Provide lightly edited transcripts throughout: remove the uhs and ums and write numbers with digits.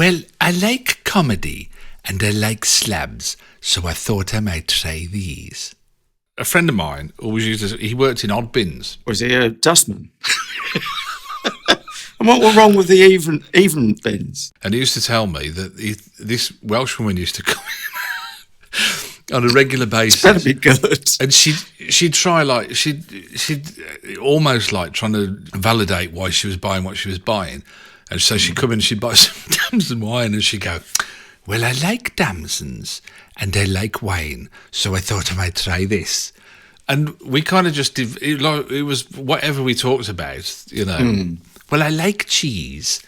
Well, I like comedy and I like slabs, so I thought I might try these. A friend of mine always he worked in odd bins. Was he a dustman? And what were wrong with the even bins? And he used to tell me that this Welsh woman used to come on a regular basis. That'd be good. And she'd try she'd almost like trying to validate why she was buying what she was buying. And so she'd come in and she'd buy some damson wine and she'd go, well, I like damsons and I like wine, so I thought I might try this. And we kind of just it was whatever we talked about, you know. Well, I like cheese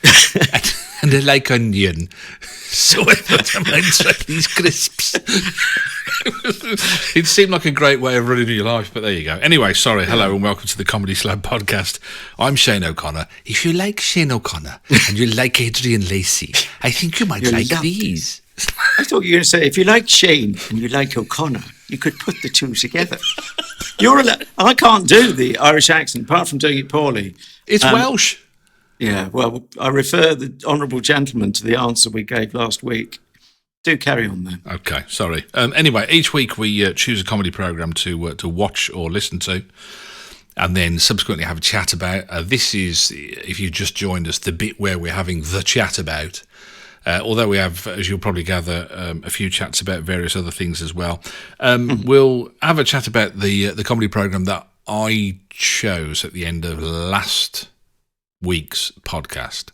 and I like onion, so I thought I might try these crisps. It seemed like a great way of running your life, but there you go. Anyway, sorry, hello and welcome to the Comedy Slab podcast. I'm Shane O'Connor. If you like Shane O'Connor and you like Adrian Lacey, I think you might like these. I thought you were going to say, if you like Shane and you like O'Connor, you could put the two together. I can't do the Irish accent, apart from doing it poorly. It's Welsh. Yeah, well, I refer the honourable gentleman to the answer we gave last week. Do carry on then. Okay, sorry. Anyway, each week we choose a comedy programme to watch or listen to, and then subsequently have a chat about. This is, if you just joined us, the bit where we're having the chat about. Although we have, as you'll probably gather, a few chats about various other things as well. We'll have a chat about the comedy programme that I chose at the end of last week's podcast,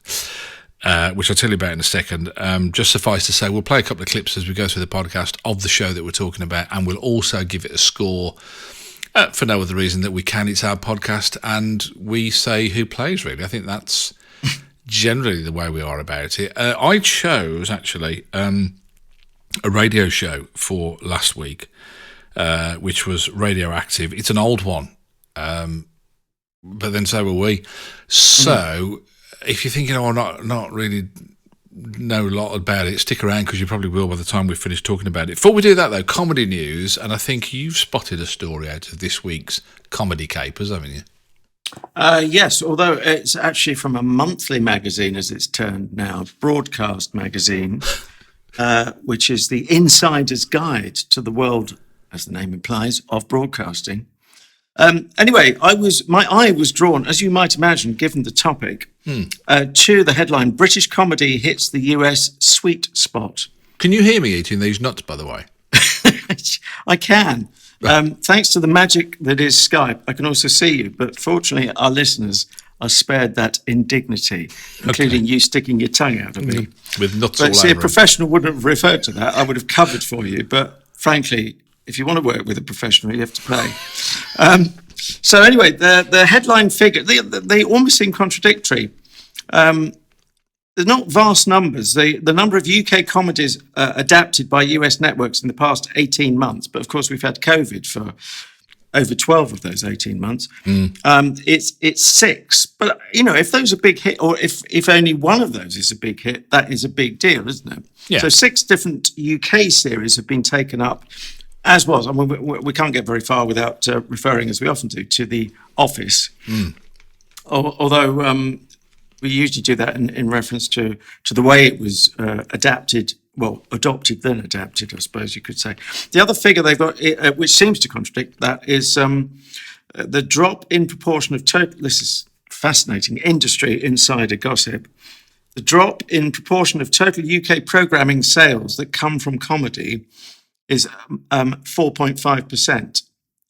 which I'll tell you about in a second. Just suffice to say, we'll play a couple of clips as we go through the podcast of the show that we're talking about, and we'll also give it a score for no other reason that we can. It's our podcast, and we say who plays, really. I think that's generally the way we are about it. I chose, actually, a radio show for last week, which was Radioactive. It's an old one. But then so were we. So, if you're thinking, I'm not really know a lot about it, stick around because you probably will by the time we've finished talking about it. Before we do that, though, comedy news, and I think you've spotted a story out of this week's Comedy Capers, haven't you? Yes, although it's actually from a monthly magazine, as it's turned now, Broadcast magazine, which is the insider's guide to the world, as the name implies, of broadcasting. Anyway, my eye was drawn, as you might imagine, given the topic, to the headline, British comedy hits the US sweet spot. Can you hear me eating these nuts, by the way? I can. Thanks to the magic that is Skype, I can also see you, but fortunately our listeners are spared that indignity, including you sticking your tongue out at me. With nuts but all see, over a professional wouldn't have referred to that. I would have covered for you, but frankly, if you want to work with a professional, you have to pay. So anyway, the headline figure, they almost seem contradictory. They're not vast numbers. The number of UK comedies adapted by US networks in the past 18 months, but of course we've had COVID for over 12 of those 18 months. It's 6. But, you know, if those are big hit, or if only one of those is a big hit, that is a big deal, isn't it? Yeah. So 6 different UK series have been taken up, as was. I mean, we can't get very far without referring, as we often do, to The Office. Although we usually do that in reference to the way it was adapted, well, adopted then adapted, I suppose you could say. The other figure they've got, which seems to contradict that, is the drop in proportion of total, this is fascinating, industry insider gossip, the drop in proportion of total UK programming sales that come from comedy is 4.5%.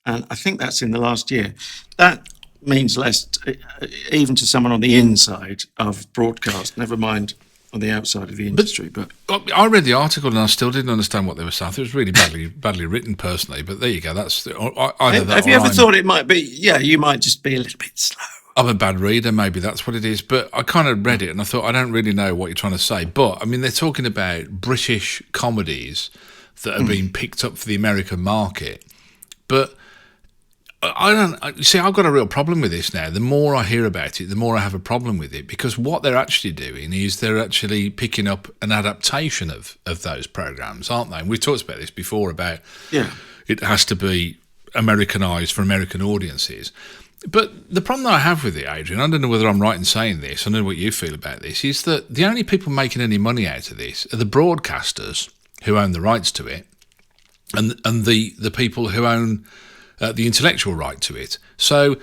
And I think that's in the last year. That means less, even to someone on the inside of broadcast, never mind on the outside of the industry. But I read the article and I still didn't understand what they were saying. It was really badly written, personally. But there you go. That's either that. Have you ever thought it might be? Yeah, you might just be a little bit slow. I'm a bad reader, maybe that's what it is. But I kind of read it and I thought, I don't really know what you're trying to say. But I mean, they're talking about British comedies that are being picked up for the American market. But I've got a real problem with this now. The more I hear about it, the more I have a problem with it, because what they're actually doing is they're actually picking up an adaptation of those programs, aren't they? And we've talked about this before about it has to be Americanized for American audiences. But the problem that I have with it, Adrian, I don't know whether I'm right in saying this, I don't know what you feel about this, is that the only people making any money out of this are the broadcasters who own the rights to it and the people who own the intellectual right to it. So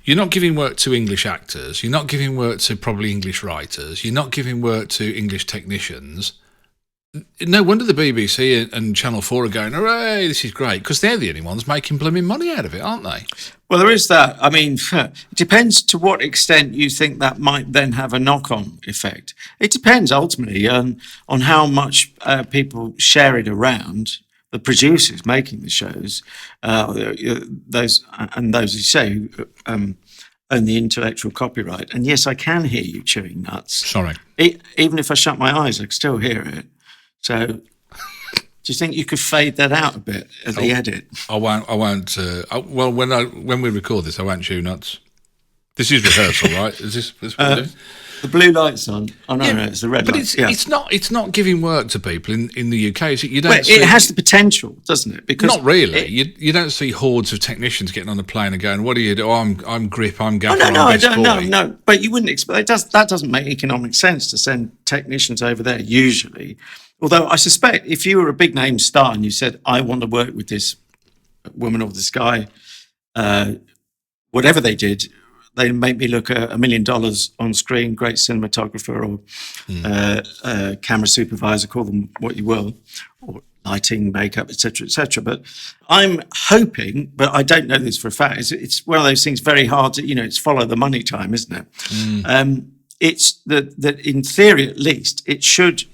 you're not giving work to English actors, you're not giving work to probably English writers, you're not giving work to English technicians. No wonder the BBC and Channel 4 are going, hooray, this is great, because they're the only ones making blooming money out of it, aren't they? Well, there is that. I mean, it depends to what extent you think that might then have a knock-on effect. It depends ultimately on how much people share it around. The producers making the shows, those you say who own the intellectual copyright. And yes, I can hear you chewing nuts. Sorry. Even if I shut my eyes, I can still hear it. So, do you think you could fade that out a bit at the edit? I won't. Well, when we record this, I won't chew nuts. This is rehearsal, right? Is this what we're doing? The blue light's on. Oh no, no, it's the red light. But it's not giving work to people in the UK. Is it? You don't. Well, it has the potential, doesn't it? Because not really. You don't see hordes of technicians getting on a plane and going, "What do you do? Oh, I'm grip. I'm gaffer. No. But you wouldn't expect that doesn't make economic sense to send technicians over there usually. Although I suspect if you were a big name star and you said, "I want to work with this woman or this guy," whatever they did, they make me look $1 million on screen, great cinematographer or camera supervisor, call them what you will, or lighting, makeup, etc., etc. But I'm hoping, but I don't know this for a fact, it's one of those things very hard to, it's follow the money time, isn't it? It's that in theory, at least, it should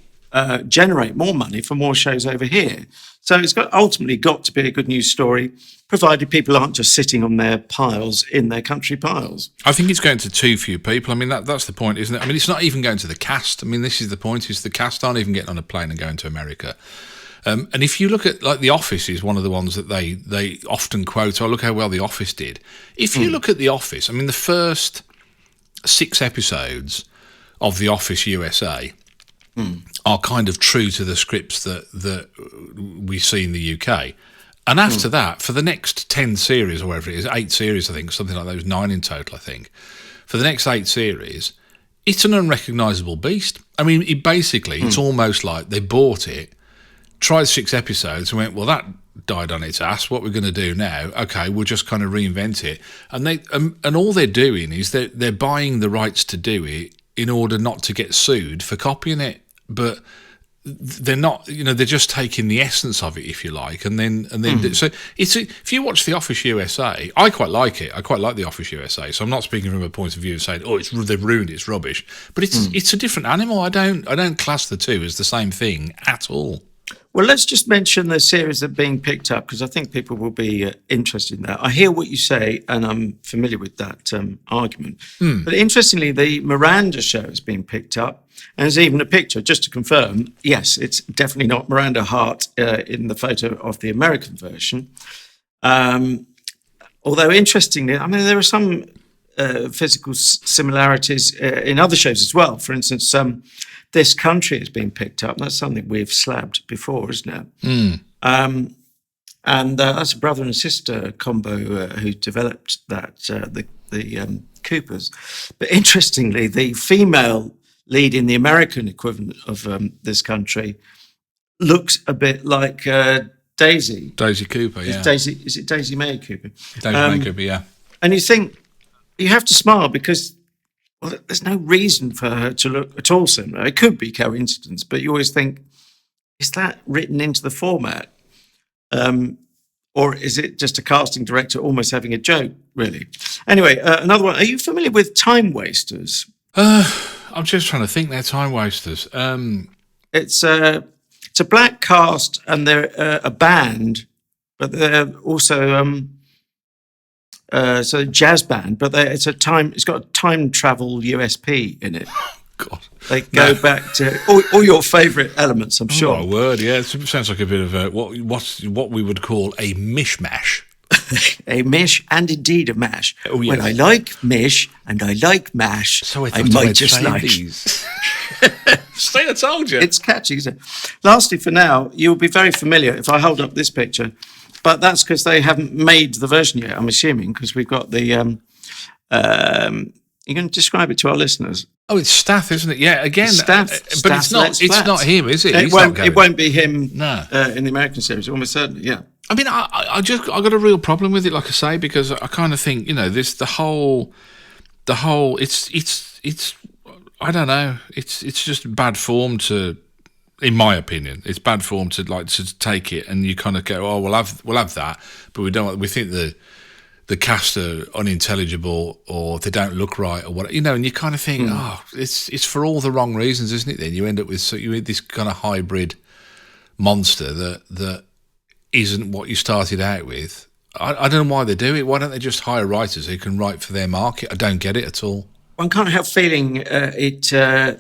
generate more money for more shows over here. So it's ultimately got to be a good news story, provided people aren't just sitting on their piles in their country piles. I think it's going to too few people. I mean, that's the point, isn't it? I mean, it's not even going to the cast. I mean, this is the point, is the cast aren't even getting on a plane and going to America. And if you look at, like, The Office is one of the ones that they often quote, oh, look how well The Office did. If you look at The Office, I mean, the first 6 episodes of The Office USA are kind of true to the scripts that we see in the UK. And after that, for the next 10 series, or whatever it is, 8 series, I think, something like that, it was 9 in total, I think. For the next 8 series, it's an unrecognisable beast. I mean, it's almost like they bought it, tried 6 episodes and went, well, that died on its ass. What we're going to do now? Okay, we'll just kind of reinvent it. And and all they're doing is they're buying the rights to do it in order not to get sued for copying it. But they're not, they're just taking the essence of it, if you like, and then so if you watch The Office USA, I quite like it. I quite like The Office USA. So I'm not speaking from a point of view of saying, they've ruined it, it's rubbish. But it's a different animal. I don't class the two as the same thing at all. Well, let's just mention the series that are being picked up, because I think people will be interested in that. I hear what you say, and I'm familiar with that argument. But interestingly, the Miranda show has been picked up, and there's even a picture, just to confirm, yes, it's definitely not Miranda Hart in the photo of the American version. Although, interestingly, I mean, there are some physical similarities in other shows as well. For instance, This Country has been picked up. That's something we've slabbed before, isn't it? And that's a brother and sister combo who developed that, the Coopers. But interestingly, the female lead in the American equivalent of This Country looks a bit like Daisy. Daisy Cooper, yeah. Is it Daisy May Cooper? Daisy May Cooper, yeah. And you think, you have to smile because, well, there's no reason for her to look at all similar. It could be coincidence, but you always think, is that written into the format? Or is it just a casting director almost having a joke, really? Anyway, another one. Are you familiar with Time Wasters? I'm just trying to think. They're Time Wasters. It's a black cast, and they're a band, but they're also so a jazz band. But it's got a time travel USP in it. God. They go back to all your favourite elements, I'm sure. Oh, my word, yeah. It sounds like a bit of what we would call a mishmash. A mish and indeed a mash. Oh, yes. When I like mish and I like mash, so I might just like these. Stay, I told you. It's catchy, isn't it? Lastly, for now, you'll be very familiar if I hold up this picture. But that's because they haven't made the version yet, I'm assuming, because we've got the... you can describe it to our listeners. Oh, it's Stath, isn't it? Yeah, again, Stath, but it's not him, is it? It won't be him. No. In the American series, almost certainly. Yeah. I mean, I got a real problem with it, like I say, because I kind of think, the whole. It's. I don't know. It's just bad form to. In my opinion, it's bad form to take it, and you kind of go, oh, we'll have that, but we don't. We think the cast are unintelligible, or they don't look right, or what, and you kind of think, it's for all the wrong reasons, isn't it? Then you end up with this kind of hybrid monster that isn't what you started out with. I don't know why they do it. Why don't they just hire writers who can write for their market? I don't get it at all. One can't help feeling they're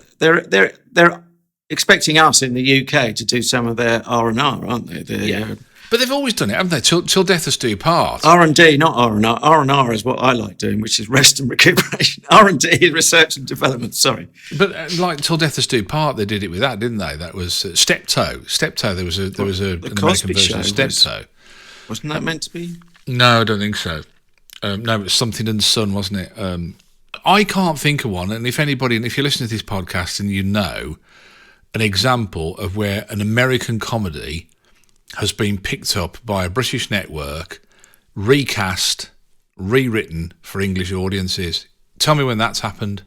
expecting us in the UK to do some of their R&R, aren't they? Yeah. But they've always done it, haven't they? Till death us do part. R&D, not R&R. R&R is what I like doing, which is rest and recuperation. R&D is research and development, sorry. But Till death us do part, they did it with that, didn't they? That was Steptoe. Steptoe, there was an American version of Steptoe. Wasn't that meant to be? No, I don't think so. No, it was Something and Son, wasn't it? I can't think of one, and if you listen to this podcast and you know an example of where an American comedy has been picked up by a British network, recast, rewritten for English audiences. Tell me when that's happened.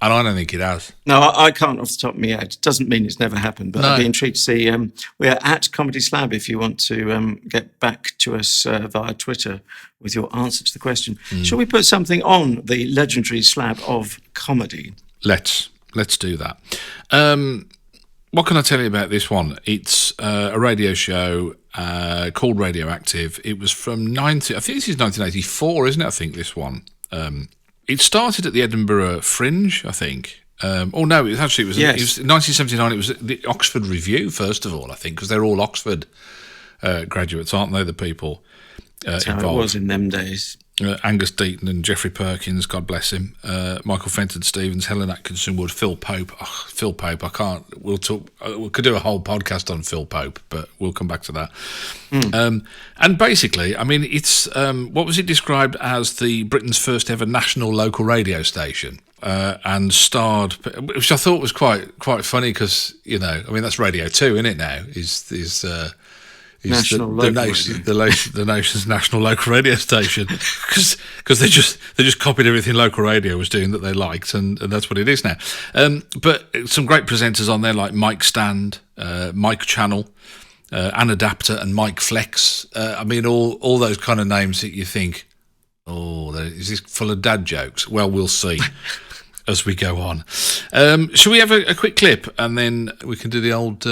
And I don't think it has. No, I can't off the top of my head. It doesn't mean it's never happened, but I'd be intrigued to see. We're at Comedy Slab if you want to get back to us via Twitter with your answer to the question. Shall we put something on the legendary slab of comedy? Let's do that. What can I tell you about this one? It's a radio show called Radioactive. It was from I think this is 1984, isn't it? I think this one. It started at the Edinburgh Fringe, I think. It was 1979. It was the Oxford Revue, first of all, I think, because they're all Oxford graduates, aren't they? The people That's involved. how it was in them days. Angus Deayton and Geoffrey Perkins, God bless him. Michael Fenton Stevens, Helen Atkinson-Wood, Phil Pope. Oh, Phil Pope, I can't. We'll talk. We could do a whole podcast on Phil Pope, but we'll come back to that. And basically, I mean, it's what was it described as the Britain's first ever national local radio station, and starred, which I thought was quite funny because I mean that's Radio 2, isn't it? Now is the nation's national local radio station because they just copied everything local radio was doing that they liked, and that's what it is now. But some great presenters on there like Mike Stand, Mike Channel, Anna Dapter and Mike Flex. I mean all those kind of names that you think, is this full of dad jokes? Well, we'll see as we go on. Shall we have a quick clip and then we can do the old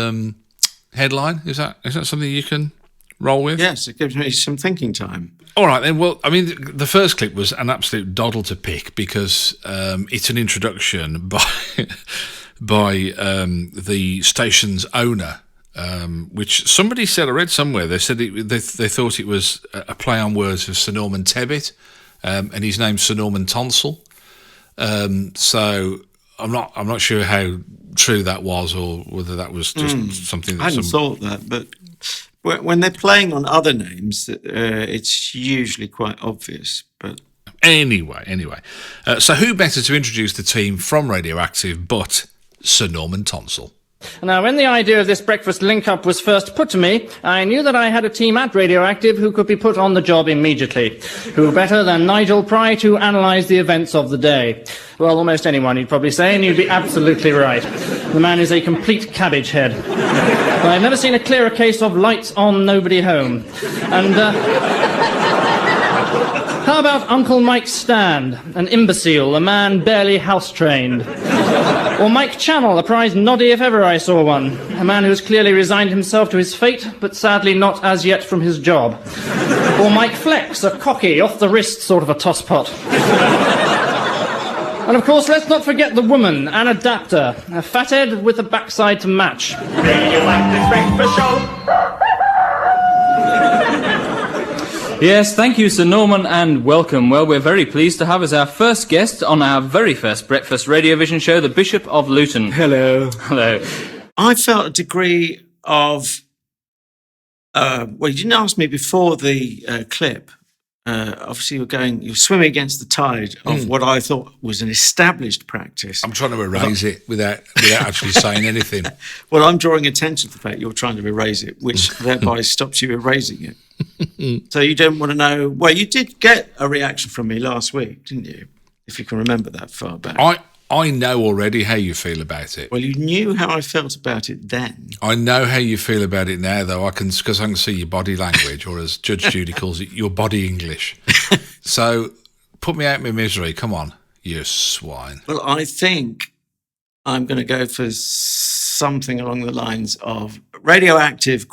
headline? Is that something you can roll with? Yes, it gives me some thinking time. All right then. Well, I mean, the first clip was an absolute doddle to pick because it's an introduction by the station's owner, which somebody said, I read somewhere, they said they thought it was a play on words of Sir Norman Tebbit, and his name's Sir Norman Tonsil. So I'm not sure how true that was, or whether that was just something that I hadn't thought that, but when they're playing on other names, it's usually quite obvious. But anyway, so who better to introduce the team from Radioactive but Sir Norman Tonsil? Now, when the idea of this breakfast link-up was first put to me, I knew that I had a team at Radioactive who could be put on the job immediately. Who better than Nigel Pry to analyse the events of the day? Well, almost anyone, you'd probably say, and you'd be absolutely right. The man is a complete cabbage head. But I've never seen a clearer case of lights on, nobody home. And, how about Uncle Mike Stand, an imbecile, a man barely house-trained? Or Mike Channel, a prize noddy if ever I saw one, a man who has clearly resigned himself to his fate, but sadly not as yet from his job. Or Mike Flex, a cocky, off-the-wrist sort of a tosspot. And of course, let's not forget the woman, Anna Dapter, a fathead with a backside to match. Radioactive breakfast show. Yes, thank you, Sir Norman, and welcome. Well, we're very pleased to have as our first guest on our very first breakfast radiovision show, the Bishop of Luton. Hello. Hello. I felt a degree of Well, you didn't ask me before the clip. Obviously, you're swimming against the tide of what I thought was an established practice. I'm trying to erase it without actually saying anything. Well, I'm drawing attention to the fact you're trying to erase it, which thereby stops you erasing it. So you don't want to know. Well, you did get a reaction from me last week, didn't you? If you can remember that far back. I know already how you feel about it. Well, you knew how I felt about it then. I know how you feel about it now, though. Because I can see your body language, or as Judge Judy calls it, your body English. So put me out of my misery. Come on, you swine. Well, I think I'm going to go for something along the lines of radioactive ?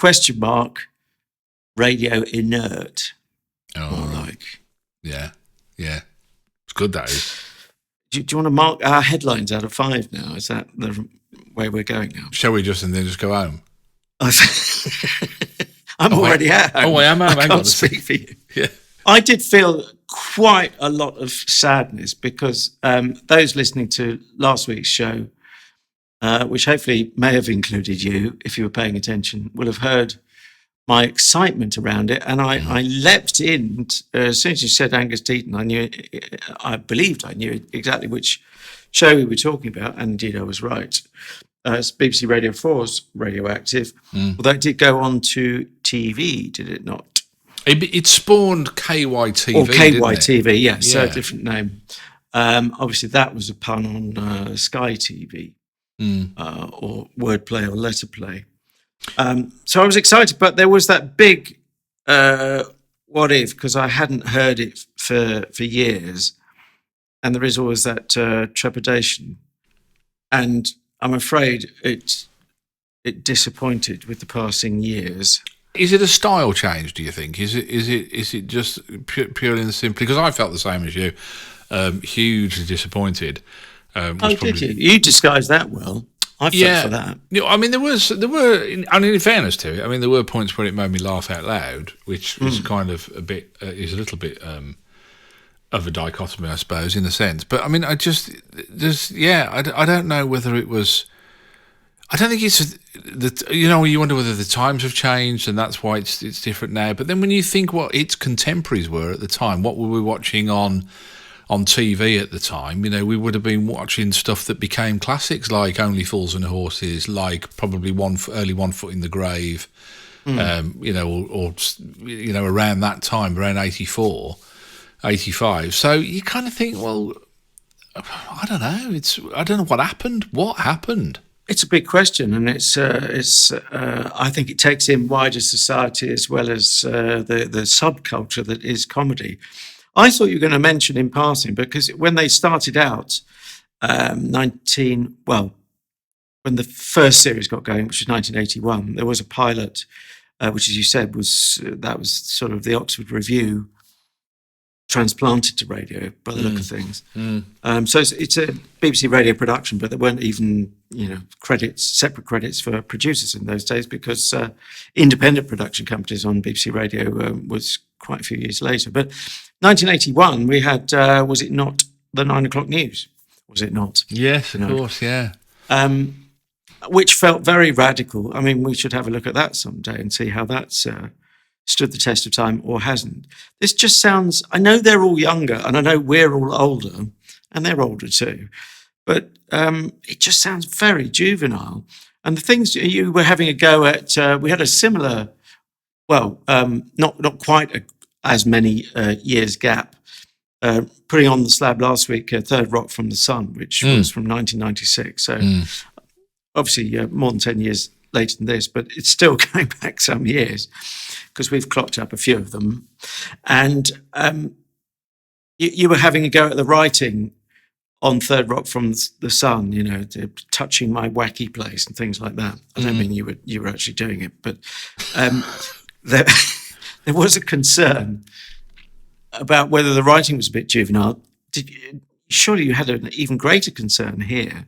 Radio inert. Oh, yeah. It's good, that is. Do you want to mark our headlines out of 5 now? Is that the way we're going now? Shall we just go home? I'm already at home. Oh, I am. I can't speak for you. Yeah. I did feel quite a lot of sadness because those listening to last week's show, which hopefully may have included you, if you were paying attention, will have heard my excitement around it, and I leapt in as soon as you said Angus Deayton. I believed I knew exactly which show we were talking about, and indeed I was right. It's BBC Radio 4's Radioactive, although it did go on to TV, did it not? It spawned KYTV, or KYTV, didn't it? yeah, so a different name. Obviously, that was a pun on Sky TV, or wordplay or letter play. So I was excited, but there was that big what if, because I hadn't heard it for years, and there is always that trepidation, and I'm afraid it disappointed with the passing years. Is it a style change, do you think? Is it just purely and simply, because I felt the same as you, hugely disappointed. Did you? You disguised that well. I felt for that. I mean, there were. I mean, in fairness to it, I mean, there were points where it made me laugh out loud, which was kind of is a little bit of a dichotomy, I suppose, in a sense. But I mean, I don't know whether it was. I don't think it's you wonder whether the times have changed and that's why it's different now. But then when you think what its contemporaries were at the time, what were we watching on TV at the time? We would have been watching stuff that became classics, like Only Fools and Horses, like probably early One Foot in the Grave, or around that time, around 84, 85. So you kind of think, well, I don't know. I don't know what happened. What happened? It's a big question, and it's. I think it takes in wider society as well as the subculture that is comedy. I thought you were going to mention in passing, because when they started out, when the first series got going, which was 1981, there was a pilot, which, as you said, was sort of the Oxford Revue transplanted to radio by the look of things. So it's a BBC radio production, but there weren't even separate credits for producers in those days, because independent production companies on BBC Radio was quite a few years later. But 1981, we had was it not the 9 o'clock news? Was it not? Yes, of course, yeah. Which felt very radical. I mean, we should have a look at that someday and see how that's stood the test of time or hasn't. This just sounds, I know they're all younger and I know we're all older and they're older too, but it just sounds very juvenile. And the things you were having a go at, we had a similar, not quite as many years gap, putting on the Slab last week, Third Rock from the Sun, which was from 1996. So obviously more than 10 years later than this, but it's still going back some years, because we've clocked up a few of them. And you were having a go at the writing on Third Rock from the Sun, touching my wacky place and things like that. I don't mean you were actually doing it, but there was a concern about whether the writing was a bit juvenile. Surely you had an even greater concern here.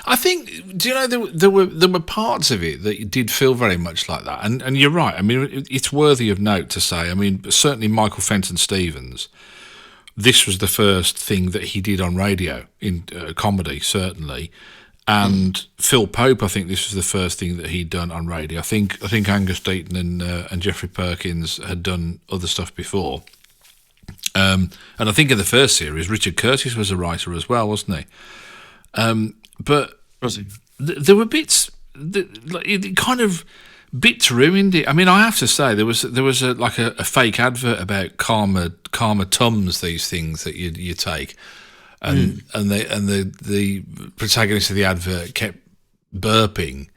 I think, there were parts of it that did feel very much like that, and you're right. I mean, it's worthy of note to say. I mean, certainly Michael Fenton Stevens, this was the first thing that he did on radio in comedy, certainly, And Phil Pope, I think this was the first thing that he'd done on radio. I think Angus Deayton and Geoffrey Perkins had done other stuff before. And I think in the first series, Richard Curtis was a writer as well, wasn't he? But Was he? There were bits that it kind of bits ruined it. I mean, I have to say there was a fake advert about Karma Tums, these things that you take, and the protagonist of the advert kept burping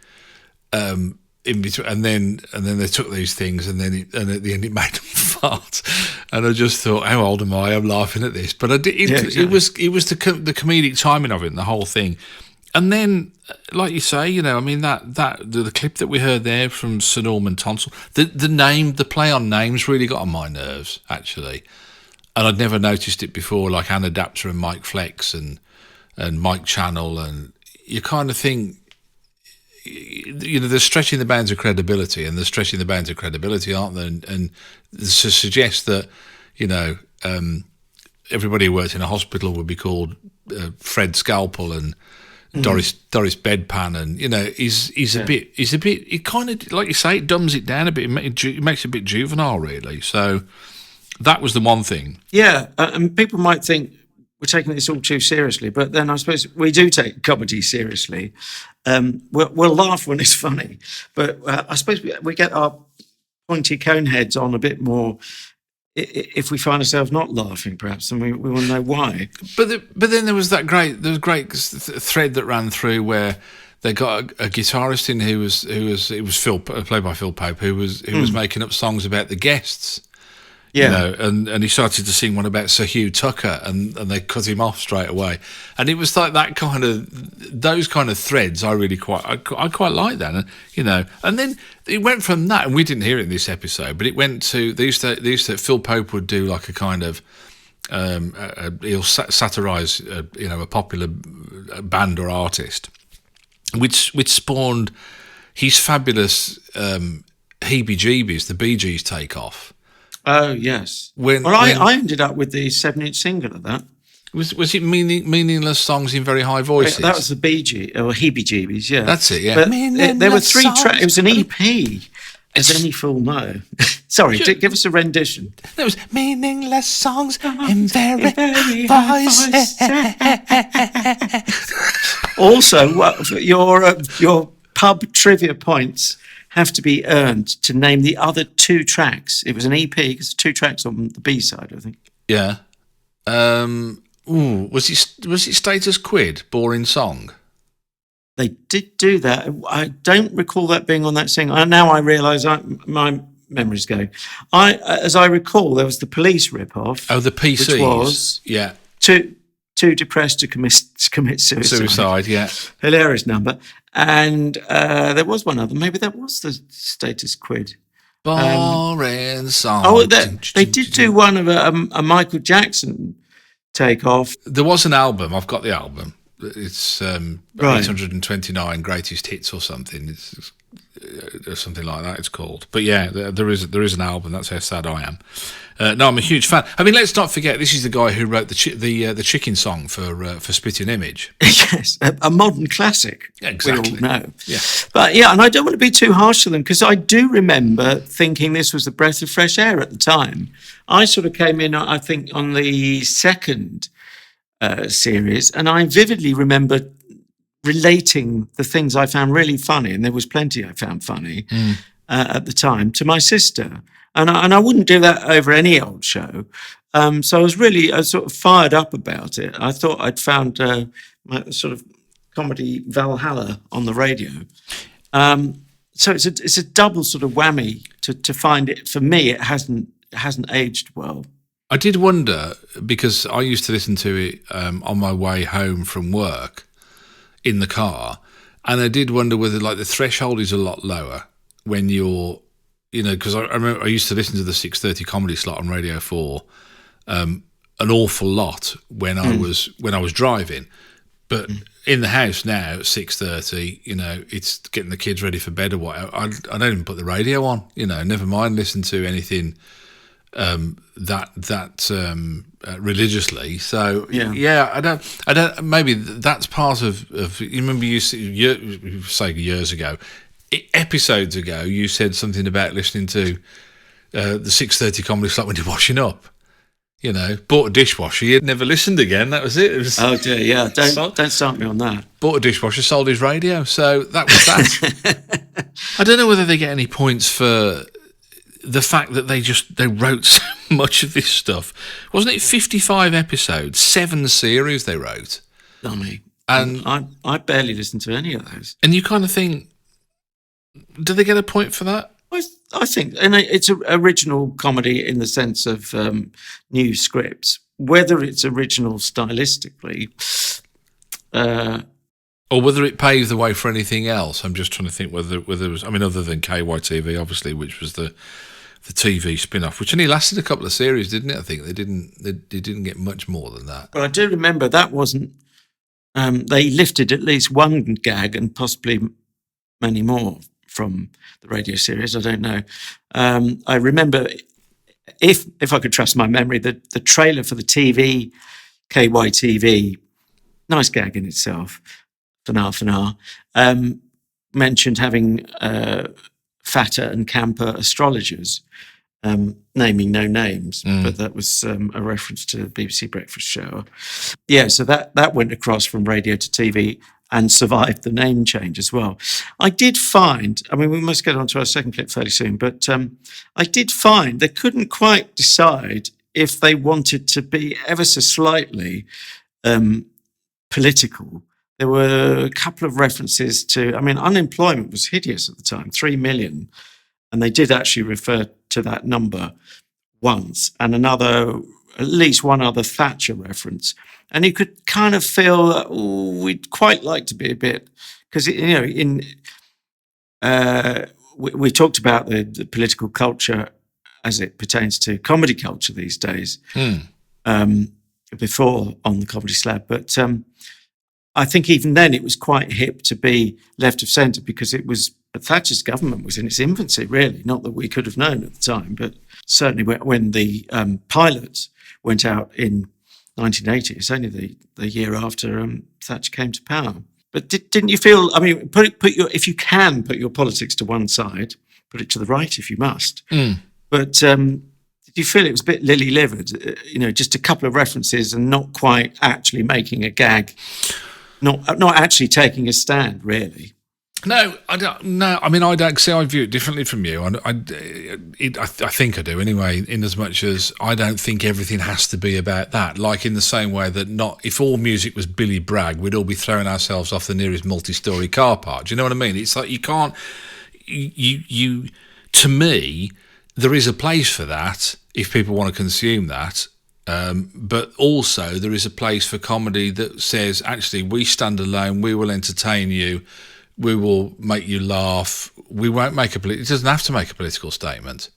in between, and then they took these things, and at the end it made them fart, and I just thought, how old am I? I'm laughing at this, but it was the comedic timing of it and the whole thing. And then, like you say, I mean, the clip that we heard there from Sir Norman Tonsell, the play on names really got on my nerves, actually. And I'd never noticed it before, like Anna Dapter and Mike Flex and Mike Channel. And you kind of think, they're stretching the bounds of credibility, and they're stretching the bounds of credibility, aren't they? And to suggest that, everybody who worked in a hospital would be called Fred Scalpel and Doris Bedpan, and he's a bit. It kind of, like you say, it dumbs it down a bit. It makes it a bit juvenile, really. So that was the one thing. Yeah, and people might think we're taking this all too seriously, but then I suppose we do take comedy seriously. We'll laugh when it's funny, but I suppose we get our pointy cone heads on a bit more if we find ourselves not laughing, perhaps, and we want to know why. But then there was great thread that ran through where they got a guitarist in who was played by Phil Pope, who was making up songs about the guests. Yeah, and he started to sing one about Sir Hugh Tucker, and they cut him off straight away. And it was like those kind of threads. I quite like that, And then it went from that, and we didn't hear it in this episode, but it went to they used to Phil Pope would do like a kind of he'll satirise a popular band or artist, which spawned his fabulous Hee Bee Gee Bees, the Bee Gees take off. Oh, yes. I ended up with the 7-inch single of that. Was it meaningless songs in very high voices? That was the Bee Gee, or Hee Bee Gee Bees, yeah. That's it, yeah. But there were 3 tracks. It was an EP, as any fool know. Sorry, give us a rendition. There was meaningless songs in very voices. Also, your pub trivia points have to be earned to name the other 2 tracks. It was an EP because 2 tracks on the B side, I think. Yeah. Was it Status Quid, Boring Song? They did do that. I don't recall that being on that single. Now I realise my memory's going. As I recall, there was the Police rip-off. Oh, the PCs. Which was too depressed to commit suicide. Suicide, yeah. Hilarious number. And there was one other. Maybe that was the Status Quid. Boring Song. Oh, they did do one of a Michael Jackson takeoff. There was an album. I've got the album. It's 829 Greatest Hits or something. It's something like that. It's called. But yeah, there is an album. That's how sad I am. No, I'm a huge fan. I mean, let's not forget this is the guy who wrote the Chicken song for Spitting Image. Yes, a modern classic. Exactly. We all know. Yeah, but yeah, and I don't want to be too harsh to them because I do remember thinking this was a breath of fresh air at the time. I sort of came in, I think, on the second series, and I vividly remember relating the things I found really funny, and there was plenty I found funny at the time, to my sister. And I wouldn't do that over any old show. So I was sort of fired up about it. I thought I'd found my sort of comedy Valhalla on the radio. So it's a double sort of whammy to find it. For me, it hasn't aged well. I did wonder, because I used to listen to it on my way home from work in the car, and I did wonder whether like the threshold is a lot lower when you're, because I remember I used to listen to the 6:30 comedy slot on Radio 4 an awful lot when I was driving, but in the house now at 6:30, it's getting the kids ready for bed or what. I don't even put the radio on, never mind listen to anything that religiously. So I don't. Maybe that's part of. You remember you say years ago, episodes ago, you said something about listening to the 6:30 comedy slot when you're washing up. You know, bought a dishwasher. You'd never listened again. That was it. It was, oh dear, yeah. Don't start me on that. Bought a dishwasher, sold his radio. So that was that. I don't know whether they get any points for the fact that they wrote so much of this stuff. Wasn't it 55 episodes, 7 series they wrote? Dummy. And I barely listened to any of those. And you kind of think, do they get a point for that? I think, and it's an original comedy in the sense of new scripts. Whether it's original stylistically, or whether it paved the way for anything else. I'm just trying to think whether it was. I mean, other than KYTV, obviously, which was the TV spin-off, which only lasted a couple of series, didn't it? I think they didn't get much more than that. Well, I do remember that wasn't. They lifted at least one gag and possibly many more from the radio series. I don't know. I remember, if I could trust my memory, the trailer for the TV, KYTV, nice gag in itself, Fanar, mentioned having fatter and camper astrologers, naming no names, but that was a reference to the BBC Breakfast Show. Yeah, so that went across from radio to TV and survived the name change as well. I did find, I mean, we must get on to our second clip fairly soon, but I did find they couldn't quite decide if they wanted to be ever so slightly political. There were a couple of references to, I mean, unemployment was hideous at the time, 3 million. And they did actually refer to that number once, and at least one other Thatcher reference. And you could kind of feel that, we'd quite like to be a bit, because, we talked about the political culture as it pertains to comedy culture these days, before on the Comedy Slab. But I think even then it was quite hip to be left of centre, because Thatcher's government was in its infancy, really. Not that we could have known at the time, but certainly when the pilot went out in 1980, it's only the year after Thatcher came to power. But didn't you feel, I mean, if you can put your politics to one side, put it to the right if you must. But did you feel it was a bit lily-livered? Just a couple of references and not quite actually making a gag, not actually taking a stand, really. No, I don't. No, I mean, I don't see. I view it differently from you. I think I do anyway. In as much as I don't think everything has to be about that. Like in the same way that if all music was Billy Bragg, we'd all be throwing ourselves off the nearest multi-story car park. Do you know what I mean? It's like you can't. You. To me, there is a place for that if people want to consume that. But also there is a place for comedy that says, actually, we stand alone. We will entertain you. We will make you laugh. We won't make it doesn't have to make a political statement.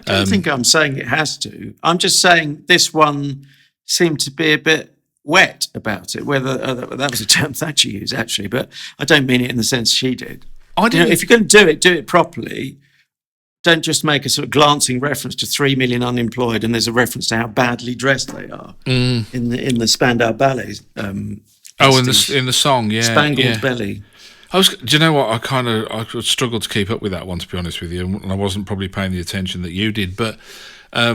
I don't think I'm saying it has to. I'm just saying this one seemed to be a bit wet about it, whether that was a term Thatcher used, actually, but I don't mean it in the sense she did. If you're going to do it properly, don't just make a sort of glancing reference to 3 million unemployed and there's a reference to how badly dressed they are in the Spandau Ballet. In the song, yeah. Spangled Belly. Do you know what? I struggled to keep up with that one, to be honest with you, and I wasn't probably paying the attention that you did. But I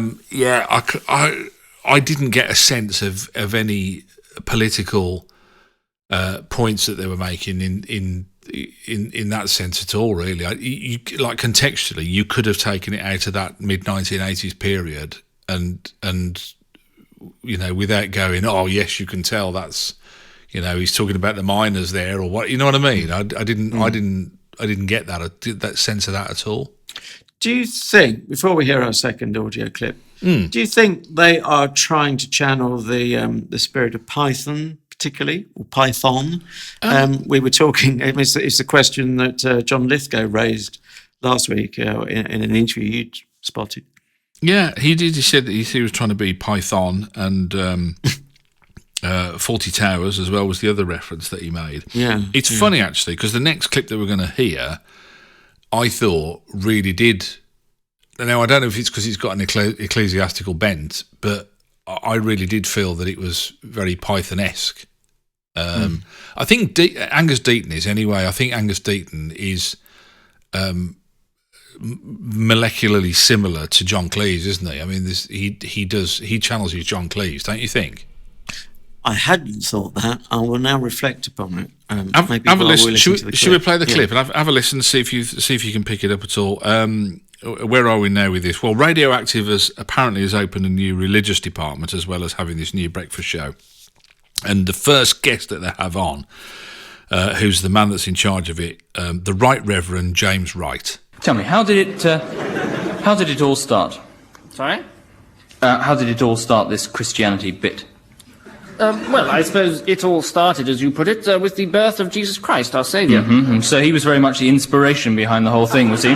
didn't get a sense of any political points that they were making in that sense at all. Really, like contextually, you could have taken it out of that mid-1980s period, and without going, oh yes, you can tell that's. He's talking about the miners there, or what? You know what I mean? I didn't get that sense of that at all. Do you think, before we hear our second audio clip, do you think they are trying to channel the spirit of Python, particularly, or Python? We were talking. It's the question that John Lithgow raised last week in an interview you spotted. Yeah, he did. He said that he was trying to be Python and. 40 Towers as well was the other reference that he made. Yeah, it's funny actually, because the next clip that we're going to hear, I thought really did. Now I don't know if it's because he's got an ecclesiastical bent, but I really did feel that it was very Python-esque. I think Angus Deayton is anyway. I think Angus Deayton is molecularly similar to John Cleese, isn't he? I mean, he channels his John Cleese, don't you think? I hadn't thought that. I will now reflect upon it. Have a listen. Should we play the clip and have a listen? See if you can pick it up at all. Where are we now with this? Well, Radioactive has opened a new religious department as well as having this new breakfast show. And the first guest that they have on, who's the man that's in charge of it, the Right Reverend James Wright. Tell me, how did it all start? Sorry? How did it all start, this Christianity bit? Well, I suppose it all started, as you put it, with the birth of Jesus Christ, our Saviour. Mm-hmm. So he was very much the inspiration behind the whole thing, was he?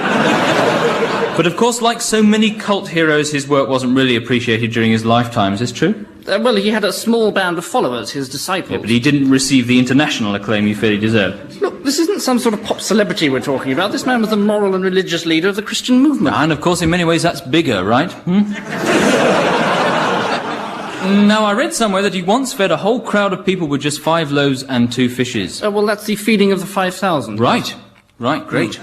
But of course, like so many cult heroes, his work wasn't really appreciated during his lifetime. Is this true? Well, he had a small band of followers, his disciples. Yeah, but he didn't receive the international acclaim you feel he deserved. Look, this isn't some sort of pop celebrity we're talking about. This man was the moral and religious leader of the Christian movement. And of course, in many ways, that's bigger, right? Now, I read somewhere that he once fed a whole crowd of people with just 5 loaves and 2 fishes. Well, that's the feeding of the 5,000. Right, great.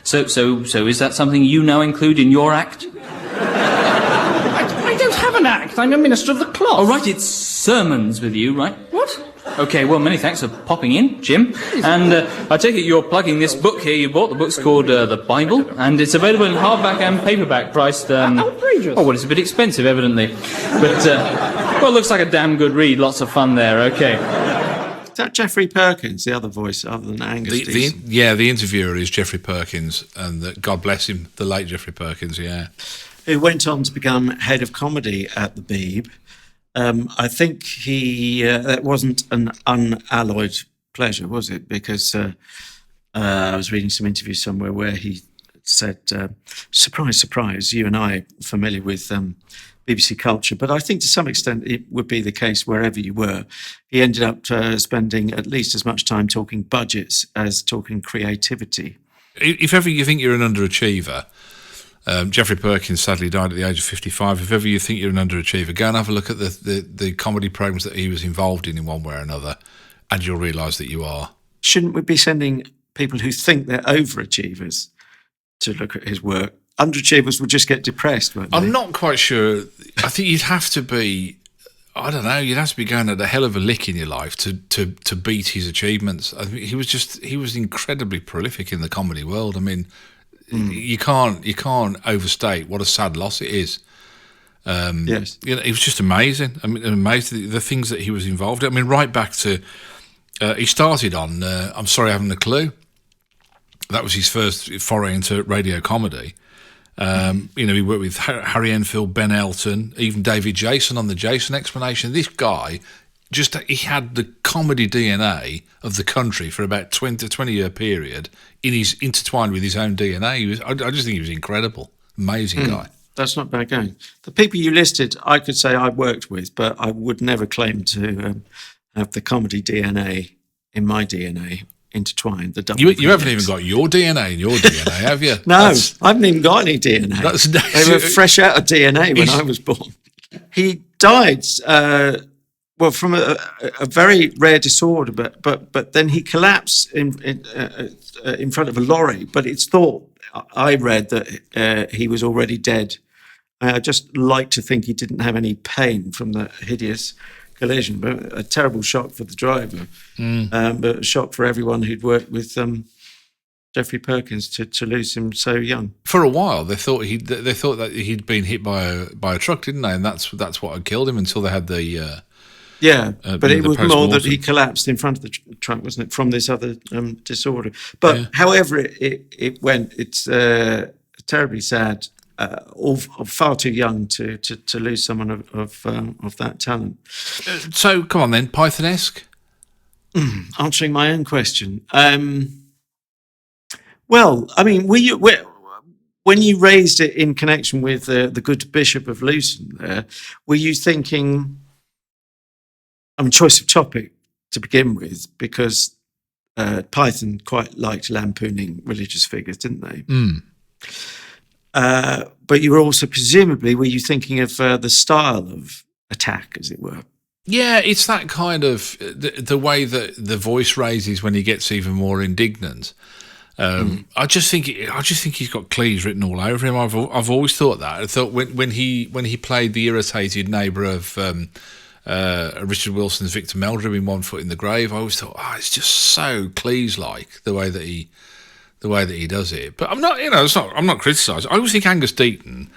So is that something you now include in your act? I don't have an act. I'm a minister of the cloth. Oh, right, it's sermons with you, right? What? Okay, well, many thanks for popping in, Jim. And I take it you're plugging this book here you bought. The book's called The Bible, and it's available in hardback and paperback, priced... outrageous. Oh, well, it's a bit expensive, evidently. But, well, it looks like a damn good read. Lots of fun there, okay. Is that Geoffrey Perkins, the other voice, other than Angus Deayton? The interviewer is Geoffrey Perkins, and God bless him, the late Geoffrey Perkins, yeah. Who went on to become head of comedy at the Beeb. I think that wasn't an unalloyed pleasure, was it? Because I was reading some interview somewhere where he said, surprise, surprise, you and I are familiar with BBC culture, but I think to some extent it would be the case wherever you were. He ended up spending at least as much time talking budgets as talking creativity. If ever you think you're an underachiever, Geoffrey Perkins sadly died at the age of 55. If ever you think you're an underachiever, go and have a look at the comedy programmes that he was involved in one way or another, and you'll realise that you are. Shouldn't we be sending people who think they're overachievers to look at his work? Underachievers would just get depressed, won't they? I'm not quite sure. I think you'd have to be, I don't know, you'd have to be going at a hell of a lick in your life to beat his achievements. I mean, he was incredibly prolific in the comedy world. I mean, you can't overstate what a sad loss it is. Yes. You know, it was just amazing. I mean, amazing the things that he was involved in. I mean, right back to, he started on I'm Sorry I Haven't a Clue. That was his first foray into radio comedy. You know, he worked with Harry Enfield, Ben Elton, even David Jason on the Jason Explanation. This guy, he had the comedy DNA of the country for about 20-year period intertwined with his own DNA. I just think he was incredible. Amazing guy. That's not bad going. The people you listed, I could say I worked with, but I would never claim to have the comedy DNA in my DNA intertwined. You haven't even got your DNA in your DNA, have you? No, I haven't even got any DNA. They were fresh out of DNA when I was born. He died, from a very rare disorder, but then he collapsed in front of a lorry. But it's thought, I read, that he was already dead. I just like to think he didn't have any pain from the hideous collision, but a terrible shock for the driver, but a shock for everyone who'd worked with Geoffrey Perkins to lose him so young. For a while, they thought that he'd been hit by a truck, didn't they? And that's what had killed him until they had the but it was more that he collapsed in front of the truck, wasn't it, from this other disorder? But however it went, it's terribly sad. Far too young to lose someone of that talent. So come on then, Python-esque. Answering my own question. Well, I mean, when you raised it in connection with the good Bishop of Luton, there, were you thinking? I mean, choice of topic to begin with, because Python quite liked lampooning religious figures, didn't they? But you were also, presumably, were you thinking of the style of attack, as it were. Yeah, it's that kind of the way that the voice raises when he gets even more indignant. I just think he's got Cleese written all over him. I've always thought that. I thought when he played the irritated neighbour of Richard Wilson's Victor Meldrum in One Foot in the Grave, I always thought, it's just so Cleese-like the way that he does it. But I'm not criticising. I always think Angus Deayton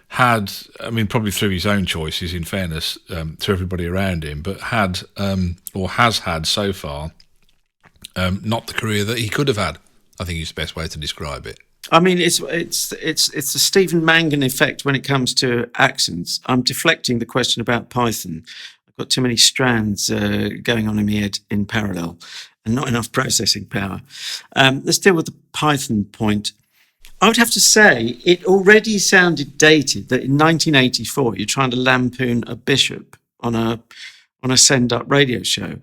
had, I mean, probably through his own choices, in fairness to everybody around him, but had or has had so far not the career that he could have had. I think is the best way to describe it. I mean, it's the Stephen Mangan effect when it comes to accents. I'm deflecting the question about Python. I've got too many strands going on in my head in parallel and not enough processing power. Let's deal with the Python point. I would have to say it already sounded dated that in 1984 you're trying to lampoon a bishop on a send-up radio show.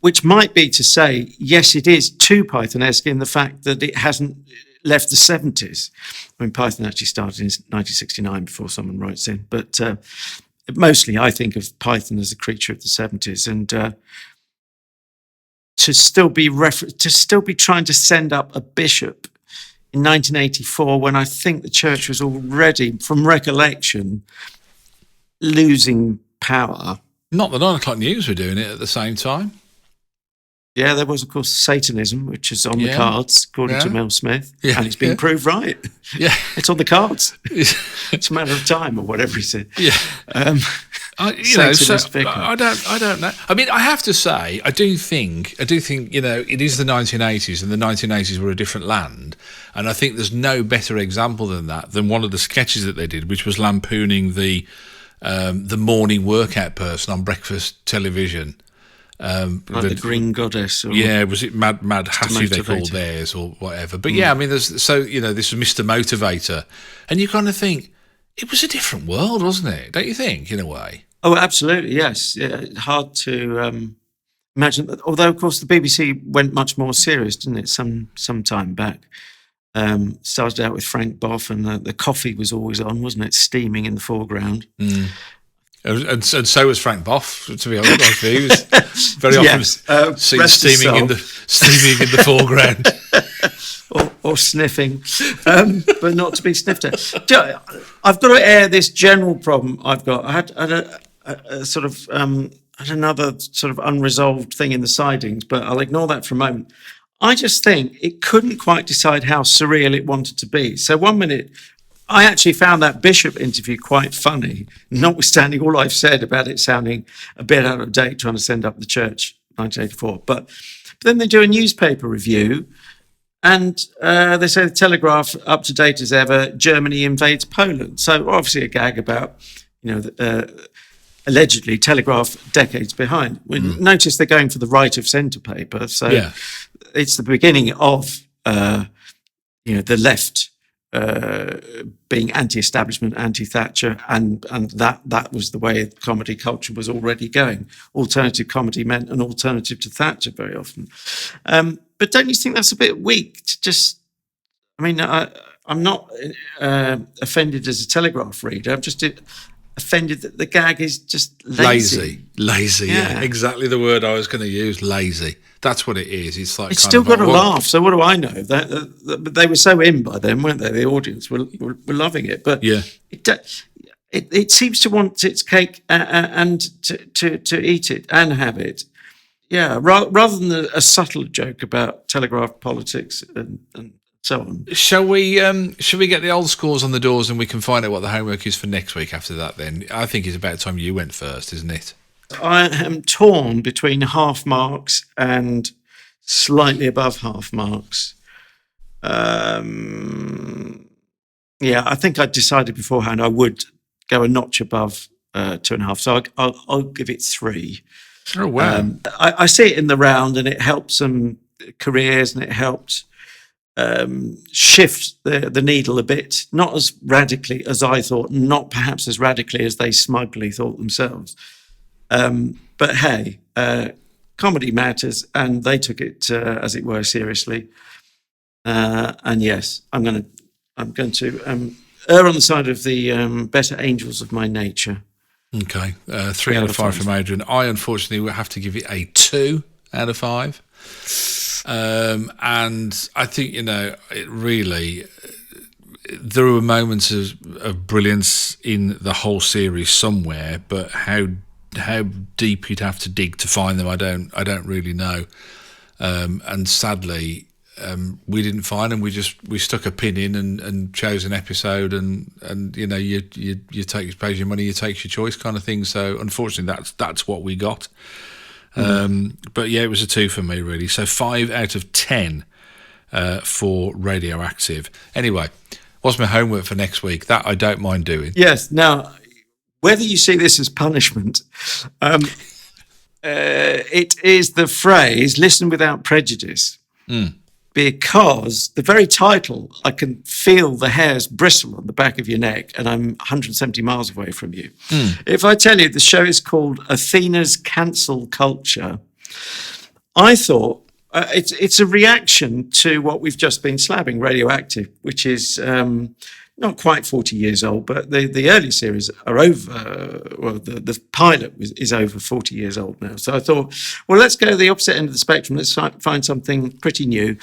Which might be to say, yes, it is too Python-esque in the fact that it hasn't left the 70s. I mean, Python actually started in 1969 before someone writes in. But mostly I think of Python as a creature of the 70s. And to still be trying to send up a bishop in 1984 when I think the church was already, from recollection, losing power. Not the 9 o'clock news were doing it at the same time. Yeah, there was, of course, Satanism, which is on the cards, according to Mel Smith. Yeah, and it's been proved right. Yeah. It's on the cards. It's a matter of time, or whatever he said. Yeah. I don't know. I mean, I have to say, I do think, it is the 1980s, and the 1980s were a different land. And I think there's no better example than one of the sketches that they did, which was lampooning the morning workout person on breakfast television. Like the Green Goddess. Was it Mad Hattie they called theirs or whatever? But I mean, this was Mr. Motivator. And you kind of think, it was a different world, wasn't it? Don't you think, in a way? Oh, absolutely, yes. Yeah, hard to imagine that. Although, of course, the BBC went much more serious, didn't it, some time back? Started out with Frank Boff, and the coffee was always on, wasn't it? Steaming in the foreground. Mm. And so was Frank Boff, to be honest with you. He was very often seen steaming in the foreground. or sniffing, but not to be sniffed at. I've got to air this general problem I've got. I had a sort of had another sort of unresolved thing in the sidings, but I'll ignore that for a moment. I just think it couldn't quite decide how surreal it wanted to be. So 1 minute, I actually found that Bishop interview quite funny, notwithstanding all I've said about it sounding a bit out of date trying to send up the church, 1984. But then they do a newspaper review, and they say the Telegraph, up to date as ever, Germany invades Poland. So obviously a gag about, allegedly Telegraph decades behind. Notice they're going for the right of centre paper. So it's the beginning of, the left being anti-establishment, anti-Thatcher, and that was the way comedy culture was already going. Alternative comedy meant an alternative to Thatcher very often. But don't you think that's a bit weak to just... I mean, I'm not offended as a Telegraph reader. I'm just offended that the gag is just lazy. Lazy, yeah. Exactly the word I was going to use, lazy. That's what it is. It's like it's still got to laugh. So what do I know? That they were so in by then, weren't they? The audience were loving it. But it seems to want its cake and to eat it and have it. Yeah, rather than a subtle joke about Telegraph politics and so on. Shall we get the old scores on the doors and we can find out what the homework is for next week after that then? I think it's about time you went first, isn't it? I am torn between half marks and slightly above half marks. I think I decided beforehand I would go a notch above 2.5. So I'll give it 3. Oh, wow. I see it in the round and it helped some careers and it helped shift the needle a bit, not as radically as I thought, not perhaps as radically as they smugly thought themselves. But hey, comedy matters, and they took it, as it were, seriously. And yes, I'm going to err on the side of the better angels of my nature. Okay, 3 out of 5 from Adrian. I unfortunately will have to give it a 2 out of 5. And I think, it really, there were moments of brilliance in the whole series somewhere, but how deep you'd have to dig to find them, I don't really know. And sadly, we didn't find them. We stuck a pin in and chose an episode, and you pays your money, you take your choice kind of thing. So unfortunately, that's what we got. But yeah, it was a 2 for me really. So 5 out of 10 for Radioactive. Anyway, what's my homework for next week? That I don't mind doing. Yes. Now, whether you see this as punishment, it is the phrase "listen without prejudice." Because the very title, I can feel the hairs bristle on the back of your neck, and I'm 170 miles away from you. If I tell you the show is called Athena's Cancel Culture, I thought it's a reaction to what we've just been slabbing, Radioactive, which is not quite 40 years old, but the early series are over, well, the pilot is over 40 years old now. So I thought, well, let's go to the opposite end of the spectrum. Let's find something pretty new.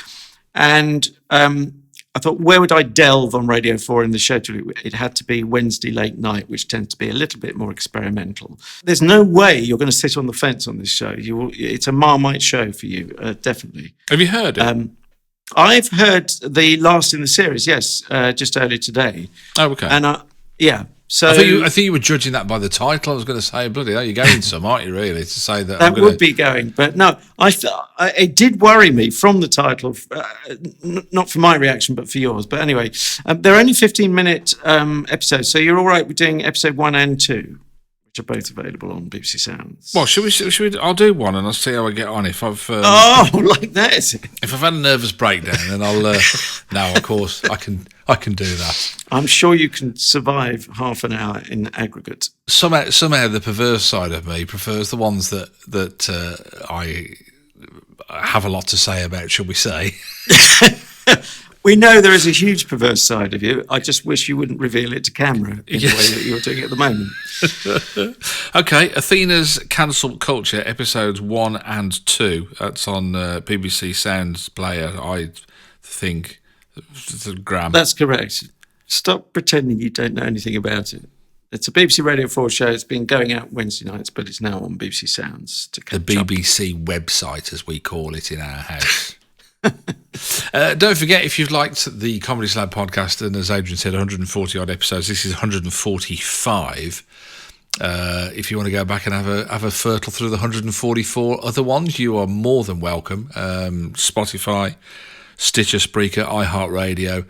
And I thought, where would I delve on Radio 4 in the schedule? It had to be Wednesday late night, which tends to be a little bit more experimental. There's no way you're going to sit on the fence on this show. It's a Marmite show for you, definitely. Have you heard it? I've heard the last in the series, yes, just earlier today. Oh, okay. And yeah, so I think you were judging that by the title. I was going to say, bloody hell, you're going some, aren't you? Really, to say that that would be going, but no, it did worry me from the title, not for my reaction, but for yours. But anyway, they're only 15-minute episodes, so you're all right with doing episode 1 and 2. Which are both available on BBC Sounds. Well, should we? I'll do one and I'll see how I get on. If I've like that, is it? If I've had a nervous breakdown, then I'll. No, of course I can do that. I'm sure you can survive half an hour in aggregate. Somehow, the perverse side of me prefers the ones that I have a lot to say about. Shall we say? We know there is a huge perverse side of you. I just wish you wouldn't reveal it to camera in the way that you're doing at the moment. Okay, Athena's Cancel Culture, episodes 1 and 2. That's on BBC Sounds Player, I think. Graham. That's correct. Stop pretending you don't know anything about it. It's a BBC Radio 4 show. It's been going out Wednesday nights, but it's now on BBC Sounds. The BBC website, as we call it in our house. Don't forget, if you've liked the Comedy Slab podcast, and as Adrian said, 140 odd episodes, this is 145. If you want to go back and have a fertile through the 144 other ones, you are more than welcome. Spotify, Stitcher, Spreaker, iHeartRadio.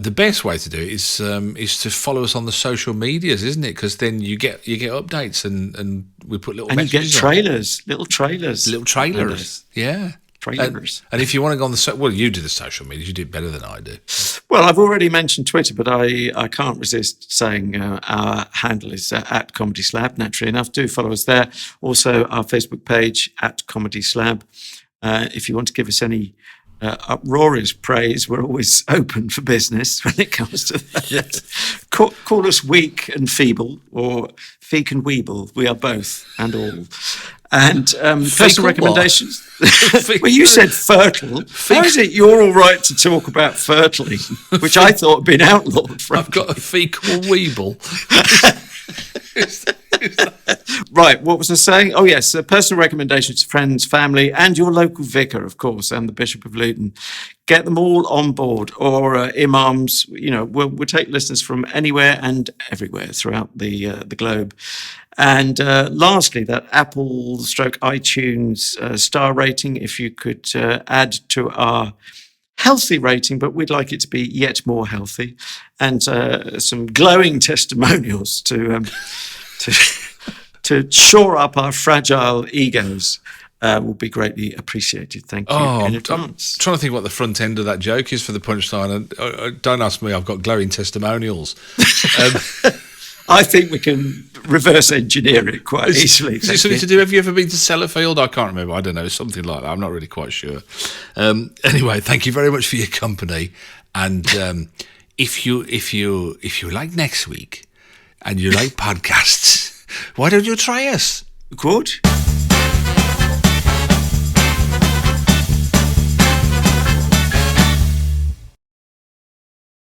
The best way to do it is to follow us on the social medias, isn't it? Because then you get updates and we put little messages. And you get trailers, little trailers. Yeah. And if you want to go on well, you do the social media. You do it better than I do. Well, I've already mentioned Twitter, but I can't resist saying our handle is at Comedy Slab, naturally enough. Do follow us there. Also, our Facebook page, at Comedy Slab. If you want to give us any uproarious praise, we're always open for business when it comes to that. Call us weak and feeble, or feek and weeble. We are both and all. And personal recommendations. Well, you said fertile. How is it you're all right to talk about fertling, which I thought had been outlawed? Frankly. I've got a fecal weeble. Right, what was I saying? Oh, yes, personal recommendations to friends, family, and your local vicar, of course, and the Bishop of Luton. Get them all on board, or imams. We'll take listeners from anywhere and everywhere throughout the globe. And lastly, that Apple/iTunes star rating, if you could add to our healthy rating, but we'd like it to be yet more healthy, and some glowing testimonials to shore up our fragile egos. Will be greatly appreciated. Thank you in advance. I'm trying to think what the front end of that joke is for the punchline. And don't ask me, I've got glowing testimonials. I think we can reverse engineer it quite easily. Is it something to do? Have you ever been to Sellafield? I can't remember. I don't know. Something like that. I'm not really quite sure. Anyway, thank you very much for your company. And if you like Next Week and you like podcasts, Why don't you try us? Record.